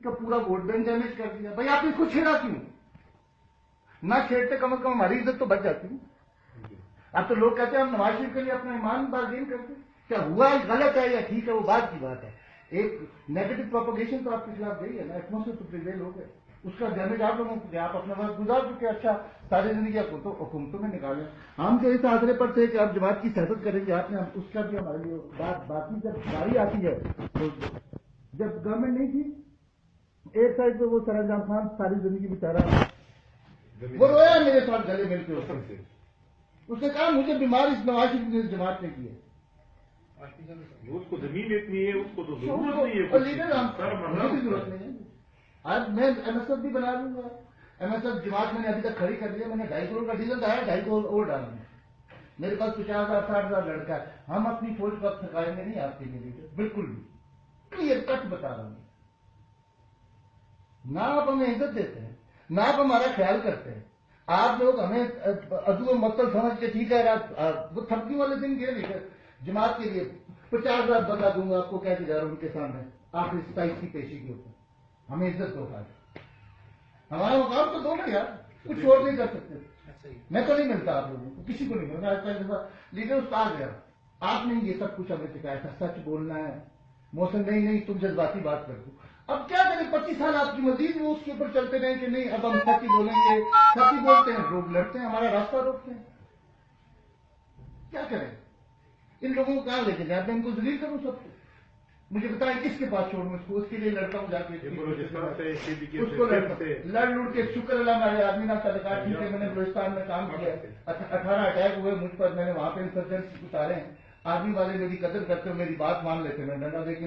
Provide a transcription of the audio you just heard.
کا پورا vote bank damage کر دیا. بھائی آپ نے اس کو چھیڑا کیوں؟ نہ چھیڑتے کم از کم ہماری عزت تو بچ جاتی ہے. اب تو لوگ کہتے ہیں ہم نواز شریف کے لیے اپنا ایمان بارگین کرتے ہیں. کیا ہوا ہے غلط ہے یا ٹھیک ہے وہ بات کی بات ہے. ایک نیگیٹو پروپیگیشن تو آپ کے خلاف گئی ہے نا, ایٹموسفیئر تو پریویل ہو گئے, اس کا ڈیمیج آپ لوگوں کو کیا آپ اپنا وقت گزار چکے. اچھا ساری زندگی آپ کو حکومتوں میں نکالیں. ہم تو اس آسرے پر تھے کہ آپ جماعت کی سیاست کریں گے, آپ نے اس کا بھی ہمارے لیے باقی جب باری آتی ہے تو جب گورنمنٹ نہیں تھی ایک سائڈ پہ وہ سرانجام خان ساری زندگی بیچارہ وہ رویا میرے ساتھ گلے مل کے. اس نے کہا مجھے بیمار اس نواز شریف نے جماعت نے کی ہے. اس کو زمین اتنی ہے, اس کو تو ضرورت نہیں ہے, مجھے بھی ضرورت نہیں ہے. آج میں ایم ایس ایف بھی بنا لوں گا. ایم ایس ایف جماعت میں نے ابھی تک کھڑی کر دیا. میں نے 2.5 کروڑ کا ڈیزل ڈالا, 2.5 کروڑ اور ڈالوں گا. میرے پاس 50,000 60,000 لڑکا ہے. ہم اپنی فوج کو اب تھکائیں گے نہیں آپ کے لیے, بالکل بھی کلیئر کٹ بتا رہا ہوں. نہ آپ ہمیں عزت دیتے ہیں, نہ آپ ہمارا خیال کرتے ہیں. آپ لوگ ہمیں عدو مطلب سمجھ کے ٹھیک ہے وہ تھپکی والے دن گئے نہیں جماعت کے لیے 50,000 بدلا دوں گا آپ کو کہہ کے جا رہا ہوں ان کے سامنے آخری 27 کی پیشی کے اوپر. ہمیں عزت دو بھائی, ہمارا مقام تو دو نا یار, کچھ اور نہیں کر سکتے. میں تو نہیں ملتا آپ لوگوں کو, کسی کو نہیں ملتا. آج کل لیڈر استاد گیا, آپ نے یہ سب کچھ ہمیں سکھایا تھا, سچ بولنا ہے. موسم نہیں تم جذباتی بات کر دو. اب کیا کریں 25 سال آپ کی مزید وہ اس کے اوپر چلتے رہے کہ نہیں اب ہم سچ ہی بولیں گے. سچ ہی بولتے ہیں, لوگ لڑتے ہیں, ہمارا راستہ روکتے ہیں. کیا کریں ان لوگوں کو کہاں لے کے جائیں؟ میں ان کو ذلیل کروں سب کو. مجھے بتائیں کس کے پاس چھوڑوں اس کو, اس کے لیے لڑتا ہوں جا کے اس کو لڑ لڑ کے. شکر اللہ میرے آدمی نہ تعلقات ٹھیک ہے, میں نے بلوچستان میں کام کیا, 18 اٹیک ہوئے مجھ پر, میں نے وہاں پہ انسرجنٹس اتارے ہیں. آرمی والے میری قدر کرتے ہوئے میری بات مان لیتے, میں ڈنڈا دے کے